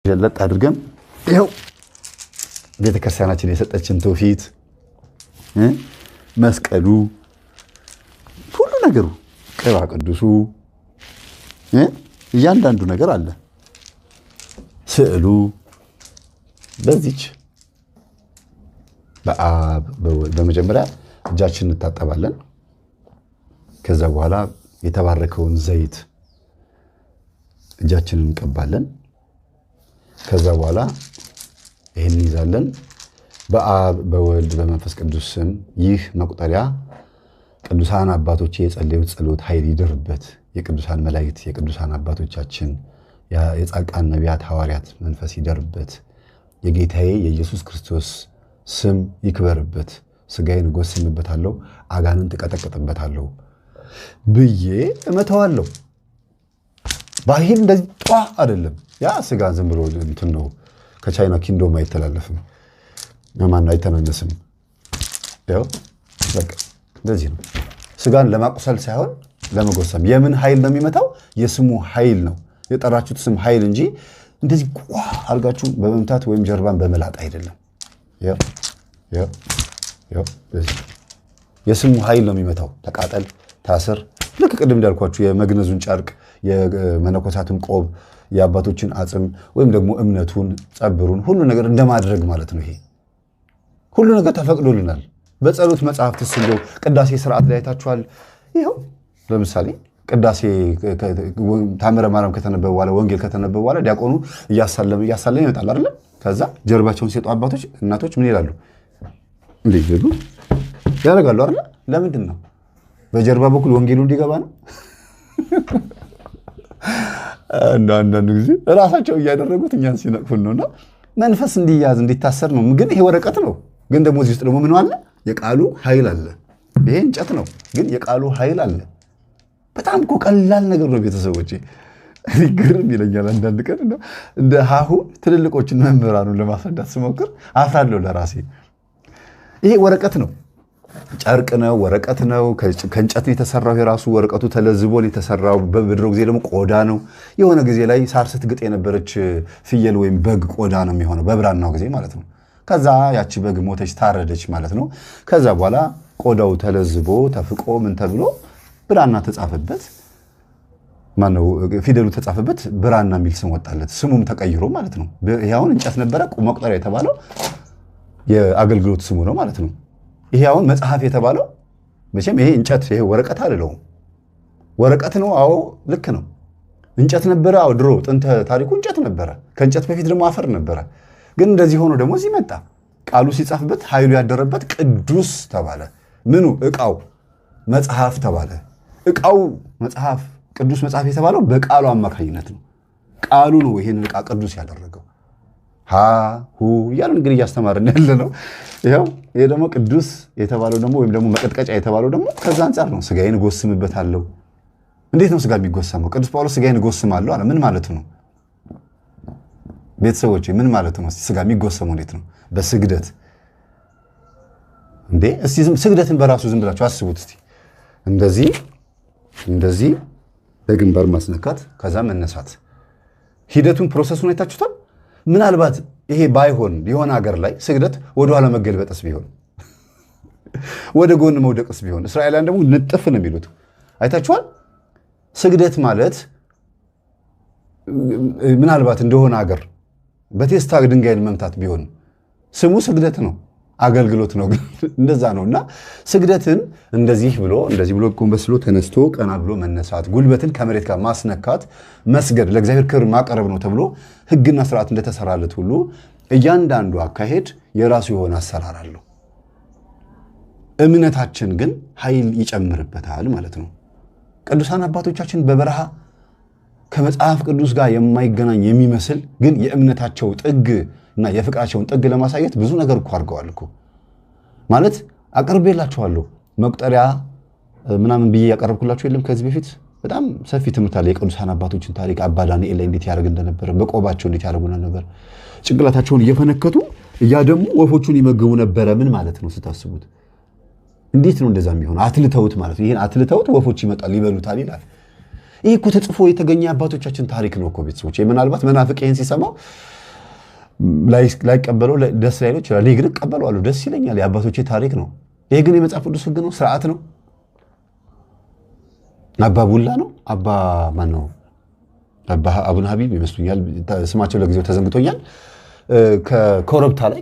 ጀለጥ አድርገን ይሄው ቤተክርስቲያናችን የሰጠችን ተውፊት መስቀሉ ሁሉ ነገሩ ቅባ ቅዱሱ እያንዳንዱ ነገር አለ። ስዕሉ በዚች በአብ በመጀመሪያ እጃችንን እንታጠባለን። ከዛ በኋላ የተባረከውን ዘይት እጃችንን እንቀባለን። ከዛ በኋላ ይሄን ይዛለን። በአብ በወልድ በመንፈስ ቅዱስ ስም ይህ መቁጠሪያ ቅዱሳን አባቶቼ የጸለዩት ጸሎት ኃይል ይደርበት። የቅዱሳን መላእክት የቅዱሳን አባቶቻችን የጻድቃን ነቢያት ሐዋርያት መንፈስ ይደርበት። የጌታዬ የኢየሱስ ክርስቶስ ስም ይክበርበት። ስጋዬን እጎስምበታለሁ፣ አጋንንት እቀጠቅጥበታለሁ ብዬ እመተዋለሁ። ባይል እንደዚህ ጧ አይደለም። ያ ስጋ ዝም ብሎ እንትን ነው። ከቻይና ኪንዶም አይተላለፍም፣ ማን አይተናነስም። ያው በቃ እንደዚህ ነው። ስጋን ለማቁሰል ሳይሆን ለመጎሰም። የምን ኃይል ነው የሚመታው? የስሙ ኃይል ነው። የጠራችሁት ስም ኃይል እንጂ እንደዚህ ቋ አልጋችሁ በመምታት ወይም ጀርባን በመላጥ አይደለም። ያው የስሙ ኃይል ነው የሚመታው። ተቃጠል፣ ታስር። ልክ ቅድም እንዳልኳችሁ የመግነዙን ጨርቅ የመነኮሳቱን ቆብ የአባቶችን አጽም ወይም ደግሞ እምነቱን ጸብሩን ሁሉ ነገር እንደማድረግ ማለት ነው። ይሄ ሁሉ ነገር ተፈቅዶልናል። በጸሎት መጽሐፍትስ እንደው ቅዳሴ ስርዓት ላይ አይታችኋል። ይኸው ለምሳሌ ቅዳሴ ታምረ ማርያም ከተነበበ በኋላ ወንጌል ከተነበበ በኋላ ዲያቆኑ እያሳለመ ይመጣል አይደል? ከዛ ጀርባቸውን ሲሰጡ አባቶች እናቶች ምን ይላሉ? እንዴ ያደርጋሉ አይደል? ለምንድን ነው? በጀርባ በኩል ወንጌሉ እንዲገባ ነው። አንዳንድ ጊዜ ራሳቸው እያደረጉት እኛን ሲነቅፉን ነውና መንፈስ እንዲያዝ እንዲታሰር ነው። ግን ይሄ ወረቀት ነው። ግን ደግሞ እዚህ ውስጥ ደግሞ ምን አለ? የቃሉ ኃይል አለ። ይሄ እንጨት ነው፣ ግን የቃሉ ኃይል አለ። በጣም እኮ ቀላል ነገር ነው ቤተሰቦቼ። ግርም ይለኛል አንዳንድ ቀን እንደ ሀሁ ትልልቆችን መምህራኑን ለማስረዳት ስሞክር አፍራለሁ ለራሴ። ይሄ ወረቀት ነው፣ ጨርቅ ነው፣ ወረቀት ነው። ከእንጨት የተሰራው የራሱ ወረቀቱ ተለዝቦ የተሰራው። በድሮ ጊዜ ደግሞ ቆዳ ነው። የሆነ ጊዜ ላይ ሳር ስትግጥ የነበረች ፍየል ወይም በግ ቆዳ ነው የሚሆነው፣ በብራናው ጊዜ ማለት ነው። ከዛ ያቺ በግ ሞተች፣ ታረደች ማለት ነው። ከዛ በኋላ ቆዳው ተለዝቦ ተፍቆ ምን ተብሎ ብራና ተጻፈበት፣ ማነው ፊደሉ ተጻፈበት፣ ብራና የሚል ስም ወጣለት። ስሙም ተቀይሮ ማለት ነው። ይሄ አሁን እንጨት ነበረ፣ መቁጠሪያ የተባለው የአገልግሎት ስሙ ነው ማለት ነው። ይሄ አሁን መጽሐፍ የተባለው መቼም ይሄ እንጨት ይሄ ወረቀት አይደለም፣ ወረቀት ነው። አዎ ልክ ነው። እንጨት ነበረ። አዎ ድሮ ጥንተ ታሪኩ እንጨት ነበረ። ከእንጨት በፊት ደግሞ አፈር ነበረ። ግን እንደዚህ ሆኖ ደግሞ እዚህ መጣ። ቃሉ ሲጻፍበት ኃይሉ ያደረበት ቅዱስ ተባለ። ምኑ? ዕቃው መጽሐፍ ተባለ። ዕቃው መጽሐፍ ቅዱስ መጽሐፍ የተባለው በቃሉ አማካኝነት ነው። ቃሉ ነው ይሄን ዕቃ ቅዱስ ያደረገው። ሁ እያልን እንግዲህ እያስተማርን ያለ ነው። ይኸው ይሄ ደግሞ ቅዱስ የተባለው ደግሞ ወይም ደግሞ መቀጥቀጫ የተባለው ደግሞ ከዛ አንጻር ነው። ስጋዬን እጎስምበታለሁ። እንዴት ነው ስጋ የሚጎሰመው? ቅዱስ ጳውሎስ ስጋዬን እጎስማለሁ አለ። ምን ማለቱ ነው? ቤተሰቦቼ ምን ማለቱ ነው? ስጋ የሚጎሰመው እንዴት ነው? በስግደት እንዴ! እስቲ ስግደትን በራሱ ዝም ብላችሁ አስቡት እስቲ። እንደዚህ በግንባር ማስነካት ከዛ መነሳት፣ ሂደቱን ፕሮሰሱን አይታችሁታል። ምናልባት ይሄ ባይሆን የሆነ ሀገር ላይ ስግደት ወደኋላ መገልበጥስ ቢሆን ወደ ጎን መውደቅስ ቢሆን፣ እስራኤላውያን ደግሞ ንጥፍ ነው የሚሉት አይታችኋል። ስግደት ማለት ምናልባት እንደሆነ ሀገር በቴስታ ድንጋይን መምታት ቢሆን ስሙ ስግደት ነው፣ አገልግሎት ነው። እንደዛ ነው። እና ስግደትን እንደዚህ ብሎ ጎንበስ ብሎ ተነስቶ ቀና ብሎ መነሳት፣ ጉልበትን ከመሬት ጋር ማስነካት፣ መስገድ፣ ለእግዚአብሔር ክብር ማቀረብ ነው ተብሎ ሕግና ስርዓት እንደተሰራለት ሁሉ እያንዳንዱ አካሄድ የራሱ የሆነ አሰራር አለው። እምነታችን ግን ኃይል ይጨምርበታል ማለት ነው። ቅዱሳን አባቶቻችን በበረሃ ከመጽሐፍ ቅዱስ ጋር የማይገናኝ የሚመስል ግን የእምነታቸው ጥግ እና የፍቅራቸውን ጥግ ለማሳየት ብዙ ነገር እኮ አድርገዋል እኮ። ማለት አቅርቤላችኋለሁ መቁጠሪያ ምናምን ብዬ ያቀረብኩላችሁ የለም ከዚህ በፊት በጣም ሰፊ ትምህርት አለ። የቅዱሳን አባቶችን ታሪክ አባ ዳንኤል ላይ እንዴት ያደርግ እንደነበረ፣ በቆባቸው እንዴት ያደርጉ ነበር፣ ጭንቅላታቸውን እየፈነከቱ እያደሙ ወፎቹን ይመግቡ ነበረ። ምን ማለት ነው ስታስቡት? እንዴት ነው እንደዛ የሚሆን? አትልተውት ማለት ነው። ይሄን አትልተውት ወፎች ይመጣል ይበሉታል ይላል። ይህ እኮ ተጽፎ የተገኘ አባቶቻችን ታሪክ ነው እኮ ቤተሰቦች። ምናልባት መናፍቅ ይህን ሲሰማው ላይቀበለው ደስ ላይለው ይችላል። እኔ ግን እቀበለዋለሁ፣ ደስ ይለኛል። የአባቶቼ ታሪክ ነው። ይሄ ግን የመጽሐፍ ቅዱስ ሕግ ነው፣ ስርዓት ነው። አባ ቡላ ነው አባ ማን ነው አባ አቡነ ሀቢብ ይመስሉኛል፣ ስማቸው ለጊዜው ተዘንግቶኛል። ከኮረብታ ላይ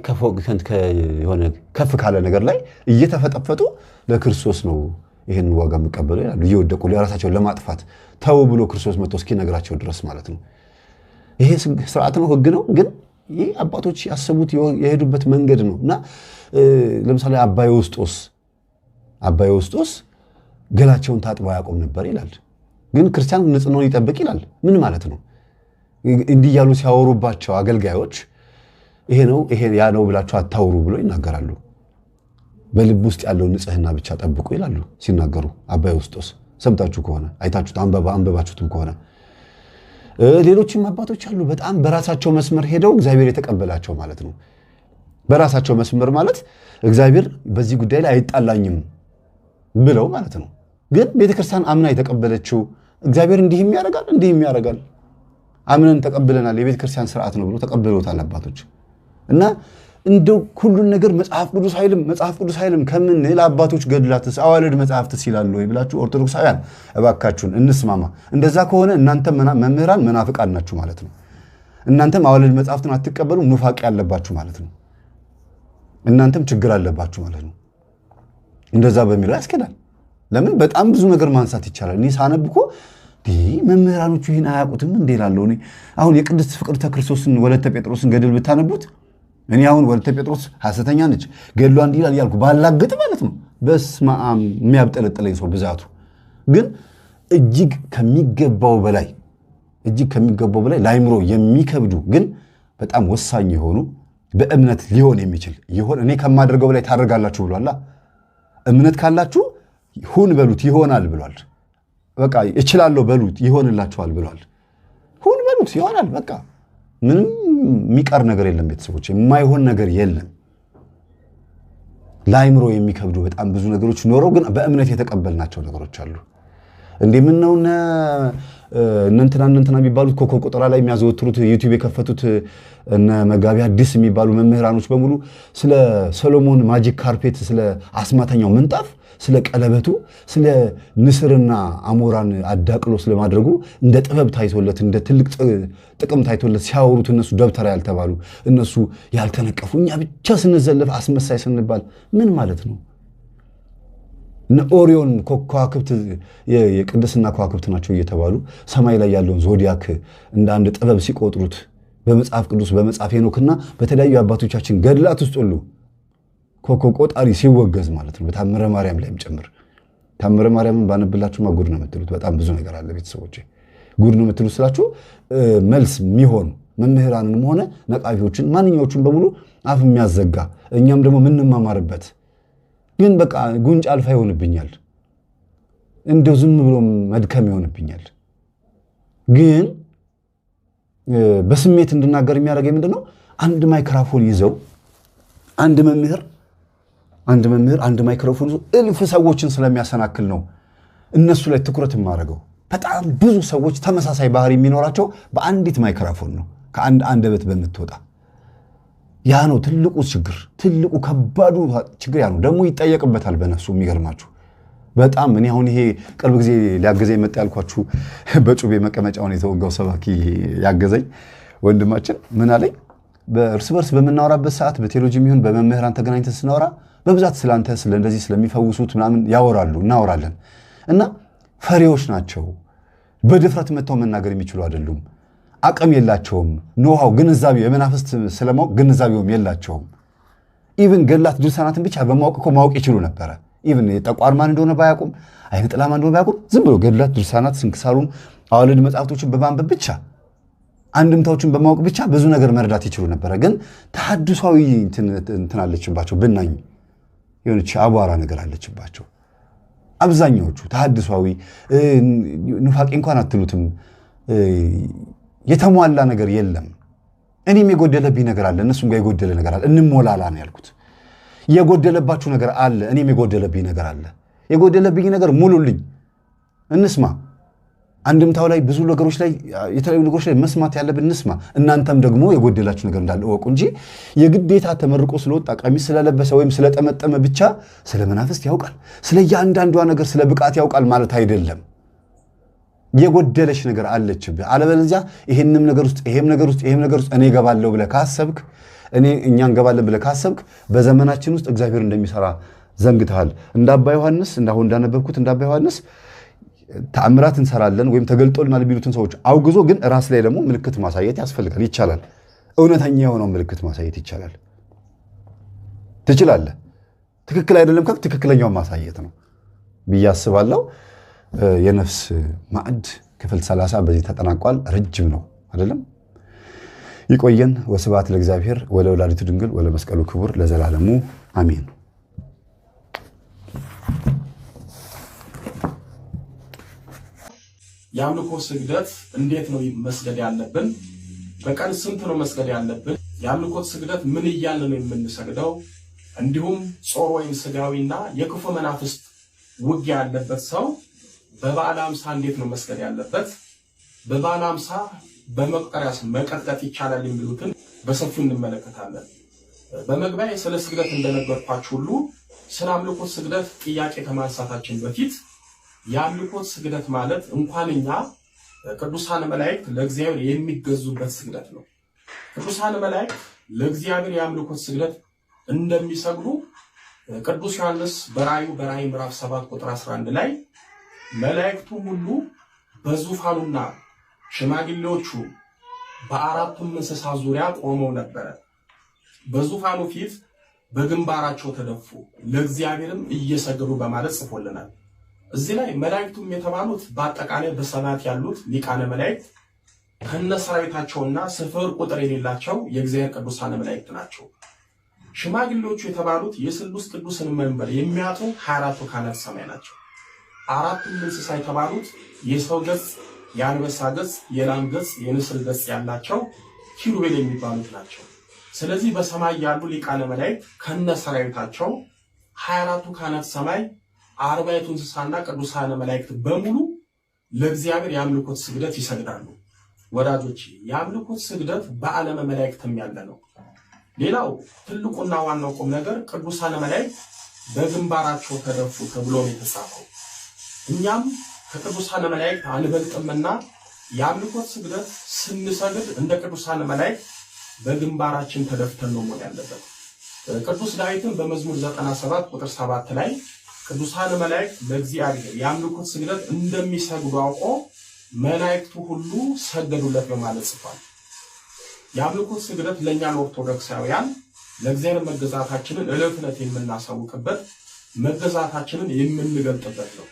የሆነ ከፍ ካለ ነገር ላይ እየተፈጠፈጡ ለክርስቶስ ነው ይህን ዋጋ የሚቀበሉ ይላሉ። እየወደቁ ለራሳቸውን ለማጥፋት ተው ብሎ ክርስቶስ መጥቶ እስኪነግራቸው ድረስ ማለት ነው። ይሄ ስርዓት ነው፣ ሕግ ነው። ግን ይህ አባቶች ያሰቡት የሄዱበት መንገድ ነው። እና ለምሳሌ አባ ዮስጦስ ገላቸውን ታጥበው አያውቁም ነበር ይላል። ግን ክርስቲያን ንጽሕናውን ይጠብቅ ይላል። ምን ማለት ነው? እንዲህ እያሉ ሲያወሩባቸው አገልጋዮች ይሄ ነው ይሄ ያ ነው ብላችሁ አታውሩ ብሎ ይናገራሉ። በልብ ውስጥ ያለውን ንጽሕና ብቻ ጠብቁ ይላሉ ሲናገሩ። አባ ዮስጦስ ሰምታችሁ ከሆነ አይታችሁት አንበባችሁትም ከሆነ ሌሎችም አባቶች አሉ። በጣም በራሳቸው መስመር ሄደው እግዚአብሔር የተቀበላቸው ማለት ነው። በራሳቸው መስመር ማለት እግዚአብሔር በዚህ ጉዳይ ላይ አይጣላኝም ብለው ማለት ነው። ግን ቤተክርስቲያን አምና የተቀበለችው እግዚአብሔር እንዲህም ያደርጋል አምነን ተቀብለናል፣ የቤተክርስቲያን ስርዓት ነው ብሎ ተቀብለውታል አባቶች። እና እንደው ሁሉን ነገር መጽሐፍ ቅዱስ ኃይልም ከምን ለአባቶች ገድላትስ አዋልድ መጽሐፍትስ ይላሉ ወይ ብላችሁ ኦርቶዶክሳውያን እባካችሁን እንስማማ። እንደዛ ከሆነ እናንተም መምህራን መናፍቃን ናችሁ ማለት ነው። እናንተም አዋልድ መጽሐፍትን አትቀበሉ፣ ኑፋቄ ያለባችሁ ማለት ነው። እናንተም ችግር አለባችሁ ማለት ነው። እንደዛ በሚለው ያስኬዳል። ለምን በጣም ብዙ ነገር ማንሳት ይቻላል። እኔ ሳነብኮ መምህራኖቹ ይህን አያውቁትም እንዴ እላለሁ። እኔ አሁን የቅድስት ፍቅርተ ክርስቶስን ወለተ ጴጥሮስን ገድል ብታነቡት እኔ አሁን ወለተ ጴጥሮስ ሐሰተኛ ነች ገድሏ እንዲህ ይላል ያልኩ ባላገጥ ማለት ነው። በስመ አብ የሚያብጠለጥለኝ ሰው ብዛቱ። ግን እጅግ ከሚገባው በላይ ለአይምሮ የሚከብዱ ግን በጣም ወሳኝ የሆኑ በእምነት ሊሆን የሚችል እኔ ከማደርገው በላይ ታደርጋላችሁ ብሏል። እምነት ካላችሁ ሁን በሉት ይሆናል ብሏል። በቃ እችላለሁ በሉት ይሆንላችኋል ብሏል። ሁን በሉት ይሆናል። በቃ ምንም የሚቀር ነገር የለም ቤተሰቦች፣ የማይሆን ነገር የለም። ለአይምሮ የሚከብዱ በጣም ብዙ ነገሮች ኖረው ግን በእምነት የተቀበልናቸው ነገሮች አሉ። ምን ነው እንትና የሚባሉት ኮከብ ቆጠራ ላይ የሚያዘወትሩት ዩቲዩብ የከፈቱት እነ መጋቢ አዲስ የሚባሉ መምህራኖች በሙሉ ስለ ሰሎሞን ማጂክ ካርፔት፣ ስለ አስማተኛው ምንጣፍ፣ ስለ ቀለበቱ፣ ስለ ንስርና አሞራን አዳቅሎ ስለማድረጉ እንደ ጥበብ ታይቶለት እንደ ትልቅ ጥቅም ታይቶለት ሲያወሩት እነሱ ደብተራ ያልተባሉ እነሱ ያልተነቀፉ፣ እኛ ብቻ ስንዘለፍ አስመሳይ ስንባል ምን ማለት ነው? ኦሪዮን ከዋክብት የቅድስና ከዋክብት ናቸው እየተባሉ ሰማይ ላይ ያለውን ዞዲያክ እንደ አንድ ጥበብ ሲቆጥሩት በመጽሐፍ ቅዱስ በመጽሐፍ ሄኖክና በተለያዩ አባቶቻችን ገድላት ውስጥ ሁሉ ኮከብ ቆጣሪ ሲወገዝ ማለት ነው። በታምረ ማርያም ላይም ጭምር። ታምረ ማርያምን ባነብላችሁ ጉድ ነው የምትሉት። በጣም ብዙ ነገር አለ ቤተሰቦቼ። ጉድ ነው የምትሉት ስላችሁ መልስ የሚሆኑ መምህራንንም ሆነ ነቃፊዎችን ማንኛዎቹን በሙሉ አፍ የሚያዘጋ እኛም ደግሞ ምንማማርበት ግን በቃ ጉንጭ አልፋ ይሆንብኛል፣ እንደው ዝም ብሎ መድከም ይሆንብኛል። ግን በስሜት እንድናገር የሚያደርገኝ ምንድነው? አንድ ማይክሮፎን ይዘው አንድ መምህር አንድ ማይክሮፎን ይዘው እልፍ ሰዎችን ስለሚያሰናክል ነው እነሱ ላይ ትኩረት የማደርገው። በጣም ብዙ ሰዎች ተመሳሳይ ባህሪ የሚኖራቸው በአንዲት ማይክሮፎን ነው፣ ከአንድ አንደበት በምትወጣ። ያ ነው ትልቁ ችግር፣ ትልቁ ከባዱ ችግር ያ ነው። ደግሞ ይጠየቅበታል በነፍሱ። የሚገርማችሁ በጣም እኔ አሁን ይሄ ቅርብ ጊዜ ሊያገዘኝ መጣ ያልኳችሁ በጩቤ መቀመጫውን የተወጋው ሰባኪ ያገዘኝ ወንድማችን ምን አለኝ? በእርስ በርስ በምናወራበት ሰዓት በቴዎሎጂ የሚሆን በመምህራን ተገናኝተን ስናወራ በብዛት ስላንተ እንደዚህ ስለሚፈውሱት ምናምን እናወራለን እና ፈሪዎች ናቸው፣ በድፍረት መጥተው መናገር የሚችሉ አይደሉም፣ አቅም የላቸውም፣ ኖሃው ግንዛቤው የመናፍስት ስለማወቅ ግንዛቤውም የላቸውም። ኢቭን ገላት ድርሳናትን ብቻ በማወቅ እኮ ማወቅ ይችሉ ነበረ። ኢቭን የጠቋር ማን እንደሆነ ባያውቁም አይነ ጥላ ማን እንደሆነ ባያውቁም ዝም ብሎ ገድላት ድርሳናት ስንክሳሩን አዋልድ መጽሐፍቶችን በማንበብ ብቻ አንድምታዎችን በማወቅ ብቻ ብዙ ነገር መረዳት ይችሉ ነበረ። ግን ተሐድሷዊ እንትን አለችባቸው፣ ብናኝ የሆነች አቧራ ነገር አለችባቸው አብዛኛዎቹ። ተሐድሷዊ ኑፋቄ እንኳን አትሉትም፣ የተሟላ ነገር የለም። እኔም የጎደለብኝ ነገር አለ፣ እነሱም ጋር የጎደለ ነገር አለ። እንሞላላ ነው ያልኩት። የጎደለባችሁ ነገር አለ፣ እኔም የጎደለብኝ ነገር አለ። የጎደለብኝ ነገር ሙሉልኝ፣ እንስማ። አንድምታው ላይ ብዙ ነገሮች ላይ የተለያዩ ነገሮች ላይ መስማት ያለብን እንስማ። እናንተም ደግሞ የጎደላችሁ ነገር እንዳለ እወቁ እንጂ የግዴታ ተመርቆ ስለወጣ ቀሚስ ስለለበሰ ወይም ስለጠመጠመ ብቻ ስለ መናፍስት ያውቃል፣ ስለ እያንዳንዷ ነገር ስለ ብቃት ያውቃል ማለት አይደለም። የጎደለሽ ነገር አለችብህ። አለበለዚያ ይሄም ነገር ውስጥ እኔ እገባለሁ ብለህ ካሰብክ እኛ እንገባለን ብለህ ካሰብክ በዘመናችን ውስጥ እግዚአብሔር እንደሚሰራ ዘንግተሃል። እንደ አባ ዮሐንስ እንዳሁን እንዳነበብኩት እንደ አባ ዮሐንስ ተአምራት እንሰራለን ወይም ተገልጦልናል የሚሉትን ሰዎች አውግዞ ግን ራስ ላይ ደግሞ ምልክት ማሳየት ያስፈልጋል። ይቻላል። እውነተኛ የሆነው ምልክት ማሳየት ይቻላል። ትችላለህ። ትክክል አይደለም ካልክ ትክክለኛውን ማሳየት ነው ብዬ አስባለሁ። የነፍስ ማዕድ ክፍል 30 በዚህ ተጠናቋል። ረጅም ነው አይደለም? ይቆየን። ወስብሐት ለእግዚአብሔር ወለወላዲቱ ድንግል ወለመስቀሉ ክቡር ለዘላለሙ አሜን። የአምልኮ ስግደት እንዴት ነው መስገድ ያለብን? በቀን ስንት ነው መስገድ ያለብን? የአምልኮ ስግደት ምን እያልን ነው የምንሰግደው? እንዲሁም ጾር ወይም ስጋዊና የክፉ መናፍስት ውጊያ ያለበት ሰው በበዓለ ሃምሳ እንዴት ነው መስገድ ያለበት? በበዓለ ሃምሳ በመቁጠሪያስ መቀጥቀጥ ይቻላል የሚሉትን በሰፊው እንመለከታለን። በመግቢያ ስለ ስግደት እንደነገርኳችሁ ሁሉ ስለ አምልኮ ስግደት ጥያቄ ከማንሳታችን በፊት የአምልኮት ስግደት ማለት እንኳን እኛ ቅዱሳን መላእክት ለእግዚአብሔር የሚገዙበት ስግደት ነው። ቅዱሳን መላእክት ለእግዚአብሔር የአምልኮት ስግደት እንደሚሰግዱ ቅዱስ ዮሐንስ በራእዩ ምዕራፍ 7 ቁጥር 11 ላይ መላእክቱ ሁሉ በዙፋኑና ሽማግሌዎቹ በአራቱም እንስሳ ዙሪያ ቆመው ነበረ። በዙፋኑ ፊት በግንባራቸው ተደፉ፣ ለእግዚአብሔርም እየሰገዱ በማለት ጽፎልናል። እዚህ ላይ መላእክቱም የተባሉት በአጠቃላይ በሰማያት ያሉት ሊቃነ መላእክት ከነሰራዊታቸውና ስፍር ቁጥር የሌላቸው የእግዚአብሔር ቅዱሳን መላእክት ናቸው። ሽማግሌዎቹ የተባሉት የስሉስ ቅዱስን መንበር የሚያጡ 24ቱ ካህናተ ሰማይ ናቸው። አራቱም እንስሳ የተባሉት የሰው ገጽ፣ የአንበሳ ገጽ፣ የላም ገጽ፣ የንስር ገጽ ያላቸው ኪሩቤል የሚባሉት ናቸው። ስለዚህ በሰማይ ያሉ ሊቃነ መላእክት ከነሰራዊታቸው 24ቱ ካህናተ ሰማይ 40ቱ እንስሳና ቅዱሳን መላእክት በሙሉ ለእግዚአብሔር የአምልኮት ስግደት ይሰግዳሉ። ወዳጆች የአምልኮት ስግደት በዓለመ መላእክትም ያለ ነው። ሌላው ትልቁና ዋናው ቁም ነገር ቅዱሳን መላእክት በግንባራቸው ተደፉ ተብሎ ነው የተጻፈው። እኛም ከቅዱሳን መላእክት አንበልጥምና የአምልኮት ስግደት ስንሰግድ እንደ ቅዱሳን መላእክት በግንባራችን ተደፍተን ነው መሆን ያለበት። ቅዱስ ዳዊትም በመዝሙር 97 ቁጥር 7 ላይ ቅዱሳን መላእክት ለእግዚአብሔር የአምልኮት ስግደት እንደሚሰግዱ አውቆ መላእክቱ ሁሉ ሰገዱለት በማለት ጽፏል። የአምልኮት ስግደት ለእኛ ለኦርቶዶክሳውያን ለእግዚአብሔር መገዛታችንን ዕለት ዕለት የምናሳውቅበት መገዛታችንን የምንገልጥበት ነው።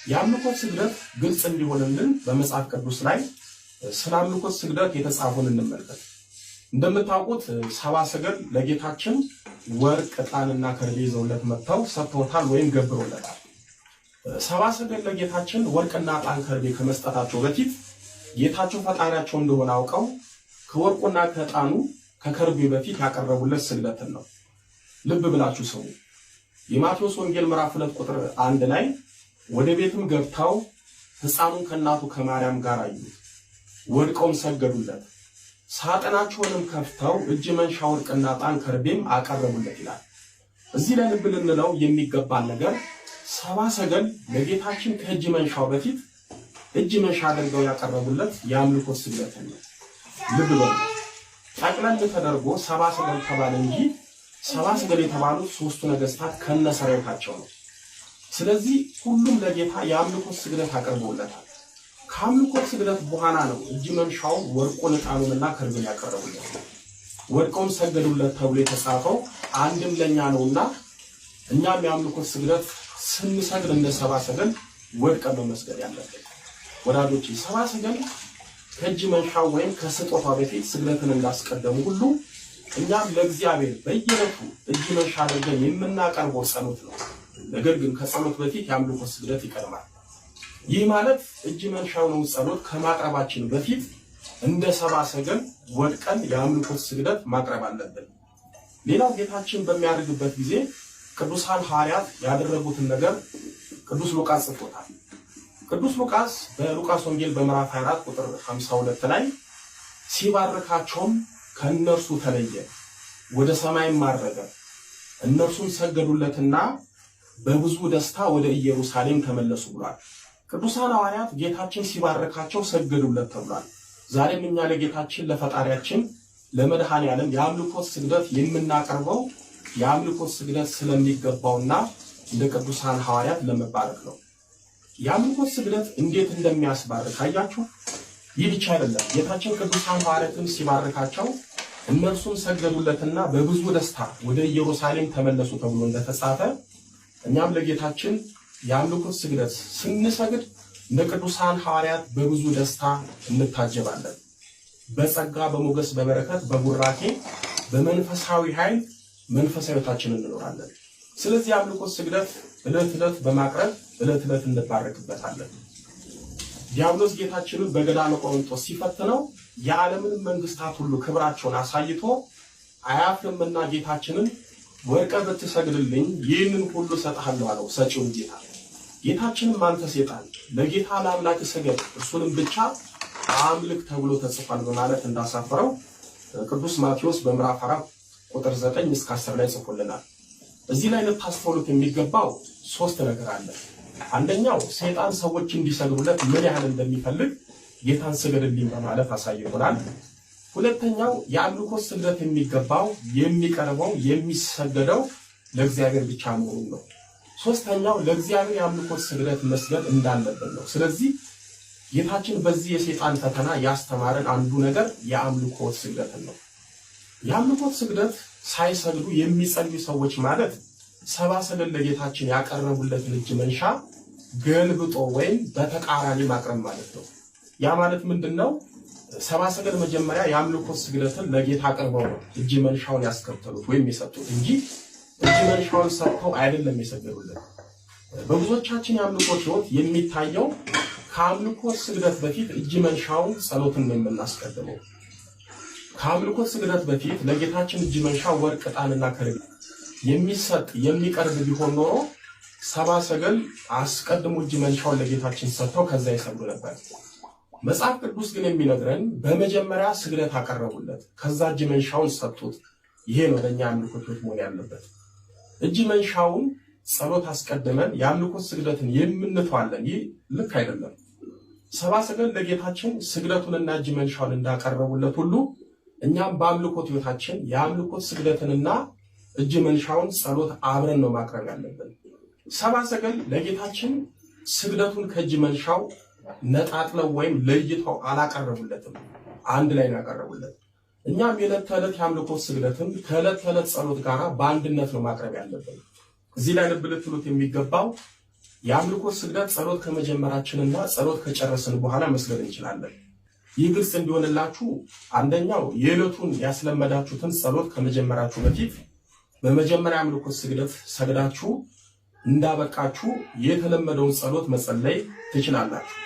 የአምልኮት ስግደት ግልጽ እንዲሆንልን በመጽሐፍ ቅዱስ ላይ ስለ አምልኮት ስግደት የተጻፈውን እንመልከት። እንደምታውቁት ሰብአ ሰገል ለጌታችን ወርቅ፣ ዕጣንና ከርቤ ይዘውለት መጥተው ሰጥተውታል ወይም ገብረውለታል። ሰብአ ሰገል ለጌታችን ወርቅና ዕጣን ከርቤ ከመስጠታቸው በፊት ጌታቸው ፈጣሪያቸው እንደሆነ አውቀው ከወርቁና ከዕጣኑ ከከርቤው በፊት ያቀረቡለት ስግደትን ነው። ልብ ብላችሁ ሰው የማቴዎስ ወንጌል ምዕራፍ 2 ቁጥር 1 ላይ ወደ ቤትም ገብተው ሕፃኑን ከእናቱ ከማርያም ጋር አዩት፣ ወድቀውም ሰገዱለት። ሳጥናቸውንም ከፍተው እጅ መንሻ ወርቅና ዕጣን ከርቤም አቀረቡለት ይላል። እዚህ ላይ ልብ ልንለው የሚገባን ነገር ሰብአ ሰገል ለጌታችን ከእጅ መንሻው በፊት እጅ መንሻ አድርገው ያቀረቡለት የአምልኮት ስግደትን ነው። ልብ በሉ። ጠቅለል ተደርጎ ሰብአ ሰገል ተባለ እንጂ ሰብአ ሰገል የተባሉት ሦስቱ ነገሥታት ከነሰራዊታቸው ነው። ስለዚህ ሁሉም ለጌታ የአምልኮት ስግደት አቅርበውለታል። ከአምልኮት ስግደት በኋላ ነው እጅ መንሻው ወርቁን ዕጣኑንና ከርቤን ያቀረቡለት። ወድቀውም ሰገዱለት ተብሎ የተጻፈው አንድም ለኛ ነውና እኛም የአምልኮት ስግደት ስንሰግድ እንደ ሰብአ ሰገል ወድቀን መስገድ ያለብን። ወዳጆቼ ሰብአ ሰገል ከእጅ መንሻው ወይም ከስጦታው በፊት ስግደትን እንዳስቀደሙ ሁሉ እኛም ለእግዚአብሔር በየዕለቱ እጅ መንሻ አድርገን የምናቀርበው ጸሎት ነው። ነገር ግን ከጸሎት በፊት የአምልኮት ስግደት ይቀድማል። ይህ ማለት እጅ መንሻውን ጸሎት ከማቅረባችን በፊት እንደ ሰብአ ሰገል ወድቀን የአምልኮት ስግደት ማቅረብ አለብን። ሌላው ጌታችን በሚያደርግበት ጊዜ ቅዱሳን ሐዋርያት ያደረጉትን ነገር ቅዱስ ሉቃስ ጽፎታል። ቅዱስ ሉቃስ በሉቃስ ወንጌል በምዕራፍ 24 ቁጥር 52 ላይ ሲባርካቸውም ከእነርሱ ተለየ፣ ወደ ሰማይም ማረገ፣ እነርሱም ሰገዱለትና በብዙ ደስታ ወደ ኢየሩሳሌም ተመለሱ ብሏል። ቅዱሳን ሐዋርያት ጌታችን ሲባርካቸው ሰገዱለት ተብሏል። ዛሬም እኛ ለጌታችን ለፈጣሪያችን ለመድኃኔዓለም የአምልኮት ስግደት የምናቀርበው የአምልኮት ስግደት ስለሚገባውና እንደ ቅዱሳን ሐዋርያት ለመባረክ ነው። የአምልኮት ስግደት እንዴት እንደሚያስባርክ አያችሁ። ይህ ብቻ አይደለም። ጌታችን ቅዱሳን ሐዋርያትን ሲባርካቸው እነርሱም ሰገዱለትና በብዙ ደስታ ወደ ኢየሩሳሌም ተመለሱ ተብሎ እንደተጻፈ እኛም ለጌታችን የአምልኮት ስግደት ስንሰግድ እንደ ቅዱሳን ሐዋርያት በብዙ ደስታ እንታጀባለን። በጸጋ በሞገስ በበረከት በቡራኬ በመንፈሳዊ ኃይል መንፈሳዊታችንን እንኖራለን። ስለዚህ የአምልኮት ስግደት ዕለት ዕለት በማቅረብ ዕለት ዕለት እንባረክበታለን። ዲያብሎስ ጌታችንን በገዳመ ቆሮንቶስ ሲፈትነው የዓለምን መንግስታት ሁሉ ክብራቸውን አሳይቶ አያፍርምና ጌታችንን ወርቀ ብትሰግድልኝ ይህንን ሁሉ እሰጥሃለሁ አለው። ሰጪውን ጌታ ጌታችንም አንተ ሰይጣን ለጌታ ለአምላክ ስገድ እርሱንም ብቻ አምልክ ተብሎ ተጽፏል በማለት እንዳሳፈረው ቅዱስ ማቴዎስ በምዕራፍ 4 ቁጥር 9 እስከ 10 ላይ ጽፎልናል። እዚህ ላይ ልታስተውሉት የሚገባው ሶስት ነገር አለ። አንደኛው ሰይጣን ሰዎች እንዲሰግዱለት ምን ያህል እንደሚፈልግ ጌታን ስገድልኝ በማለት አሳይቶናል። ሁለተኛው የአምልኮት ስግደት የሚገባው የሚቀርበው የሚሰገደው ለእግዚአብሔር ብቻ መሆኑን ነው። ሶስተኛው ለእግዚአብሔር የአምልኮት ስግደት መስገድ እንዳለብን ነው። ስለዚህ ጌታችን በዚህ የሰይጣን ፈተና ያስተማረን አንዱ ነገር የአምልኮት ስግደትን ነው። የአምልኮት ስግደት ሳይሰግዱ የሚጸልዩ ሰዎች ማለት ሰባ ሰገል ለጌታችን ያቀረቡለትን እጅ መንሻ ገልብጦ ወይም በተቃራኒ ማቅረብ ማለት ነው። ያ ማለት ምንድነው? ሰባ ሰገል መጀመሪያ የአምልኮት ስግደትን ለጌታ አቅርበው ነው እጅ መንሻውን ያስከተሉት ወይም የሰጡት እንጂ እጅ መንሻውን ሰጥተው አይደለም የሰገዱለት። በብዙዎቻችን የአምልኮት ሕይወት የሚታየው ከአምልኮት ስግደት በፊት እጅ መንሻውን ጸሎትን ነው የምናስቀድመው። ከአምልኮት ስግደት በፊት ለጌታችን እጅ መንሻ ወርቅ፣ ዕጣንና ከርቤ የሚሰጥ የሚቀርብ ቢሆን ኖሮ ሰባ ሰገል አስቀድሞ እጅ መንሻውን ለጌታችን ሰጥተው ከዛ ይሰግዱ ነበር። መጽሐፍ ቅዱስ ግን የሚነግረን በመጀመሪያ ስግደት አቀረቡለት፣ ከዛ እጅ መንሻውን ሰጡት። ይሄ ነው ለእኛ አምልኮት መሆን ያለበት። እጅ መንሻውን ጸሎት አስቀድመን የአምልኮት ስግደትን የምንተዋለን። ይህ ልክ አይደለም። ሰባ ሰገል ለጌታችን ስግደቱንና እጅ መንሻውን እንዳቀረቡለት ሁሉ እኛም በአምልኮት ሕይወታችን የአምልኮት ስግደትንና እጅ መንሻውን ጸሎት አብረን ነው ማቅረብ ያለብን። ሰባ ሰገል ለጌታችን ስግደቱን ከእጅ መንሻው ነጣጥለው ወይም ለይተው አላቀረቡለትም፣ አንድ ላይ ነው ያቀረቡለት። እኛም የዕለት ተዕለት የአምልኮት ስግደትን ከዕለት ተዕለት ጸሎት ጋር በአንድነት ነው ማቅረብ ያለብን። እዚህ ላይ ልብ ልትሉት የሚገባው የአምልኮት ስግደት ጸሎት ከመጀመራችንና ጸሎት ከጨረስን በኋላ መስገድ እንችላለን። ይህ ግልጽ እንዲሆንላችሁ አንደኛው የዕለቱን ያስለመዳችሁትን ጸሎት ከመጀመራችሁ በፊት በመጀመሪያ አምልኮት ስግደት ሰግዳችሁ እንዳበቃችሁ የተለመደውን ጸሎት መጸለይ ትችላላችሁ።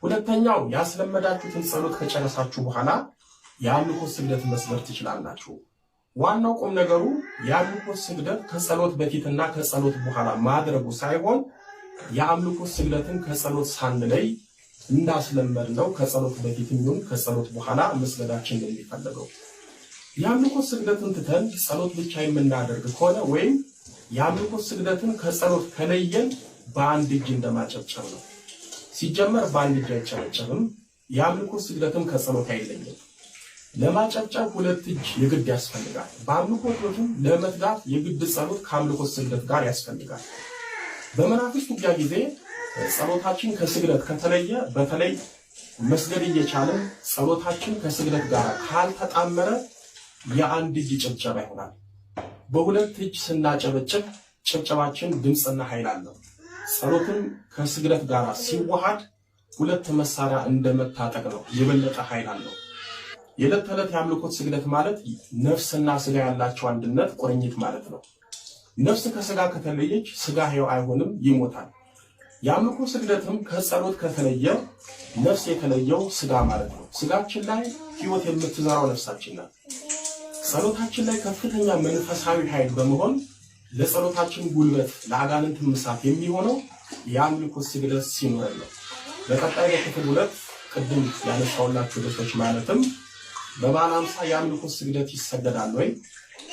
ሁለተኛው ያስለመዳችሁትን ጸሎት ከጨረሳችሁ በኋላ የአምልኮት ስግደት መስገድ ትችላላችሁ። ዋናው ቁም ነገሩ የአምልኮት ስግደት ከጸሎት በፊትና ከጸሎት በኋላ ማድረጉ ሳይሆን የአምልኮት ስግደትን ከጸሎት ሳንለይ እንዳስለመድነው ከጸሎት በፊትም ይሁን ከጸሎት በኋላ መስገዳችን ነው የሚፈለገው። የአምልኮት ስግደትን ትተን ጸሎት ብቻ የምናደርግ ከሆነ ወይም የአምልኮት ስግደትን ከጸሎት ከለየን በአንድ እጅ እንደማጨብጨብ ነው። ሲጀመር በአንድ እጅ አይጨበጨብም። የአምልኮት ስግደትም ከጸሎት አይለይም። ለማጨብጨብ ሁለት እጅ የግድ ያስፈልጋል። በአምልኮት ሕይወትም ለመትጋት የግድ ጸሎት ከአምልኮት ስግደት ጋር ያስፈልጋል። በመናፍስት ውጊያ ጊዜ ጸሎታችን ከስግደት ከተለየ፣ በተለይ መስገድ እየቻለን ጸሎታችን ከስግደት ጋር ካልተጣመረ የአንድ እጅ ጭብጨባ ይሆናል። በሁለት እጅ ስናጨበጭብ ጭብጨባችን ድምፅና ኃይል አለው። ጸሎትን ከስግደት ጋር ሲዋሃድ ሁለት መሳሪያ እንደመታጠቅ ነው፣ የበለጠ ኃይል አለው። የዕለት ተዕለት የአምልኮት ስግደት ማለት ነፍስና ስጋ ያላቸው አንድነት ቁርኝት ማለት ነው። ነፍስ ከስጋ ከተለየች ስጋ ሕያው አይሆንም፣ ይሞታል። የአምልኮት ስግደትም ከጸሎት ከተለየ ነፍስ የተለየው ስጋ ማለት ነው። ስጋችን ላይ ሕይወት የምትዘራው ነፍሳችን ናት። ጸሎታችን ላይ ከፍተኛ መንፈሳዊ ኃይል በመሆን ለጸሎታችን ጉልበት ለአጋንንት ምሳት የሚሆነው የአምልኮት ስግደት ሲኖር ነው። በቀጣይ በክፍል 2 ቅድም ያነሳውላችሁ ርዕሶች ማለትም በበዓለ ሃምሳ የአምልኮ ስግደት ይሰገዳል ወይ?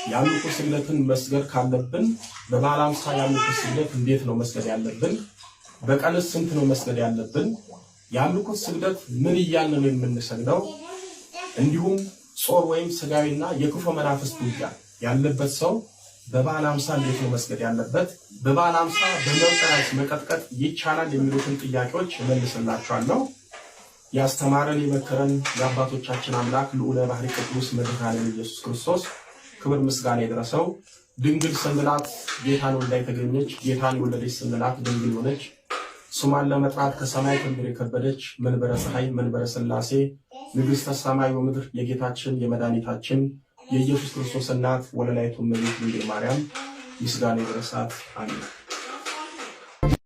የአምልኮ ስግደትን መስገድ ካለብን በበዓለ ሃምሳ የአምልኮ ስግደት እንዴት ነው መስገድ ያለብን? በቀንስ ስንት ነው መስገድ ያለብን? የአምልኮ ስግደት ምን እያልን ነው የምንሰግደው? እንዲሁም ጾር ወይም ስጋዊና የክፉ መናፍስት ውጊያ ያለበት ሰው በበዓለ ሃምሳ እንዴት ነው መስገድ ያለበት? በበዓለ ሃምሳ በመንቀራት መቀጥቀጥ ይቻላል የሚሉትን ጥያቄዎች መልስላችኋለሁ። ያስተማረን የመከረን የአባቶቻችን አምላክ ልዑለ ባሕርይ ቅዱስ መድኃኔዓለም ኢየሱስ ክርስቶስ ክብር ምስጋና ይድረሰው። ድንግል ስንላት ጌታን ወልዳ የተገኘች ጌታን የወለደች ስንላት ድንግል ሆነች። ስሟን ለመጥራት ከሰማይ ከምድር የከበደች መንበረ ፀሐይ መንበረ ሥላሴ ንግሥተ ሰማይ ወምድር የጌታችን የመድኃኒታችን የኢየሱስ ክርስቶስ እናት ወለላይቱ እመቤት ድንግል ማርያም ምስጋና ይድረሳት። አሜን።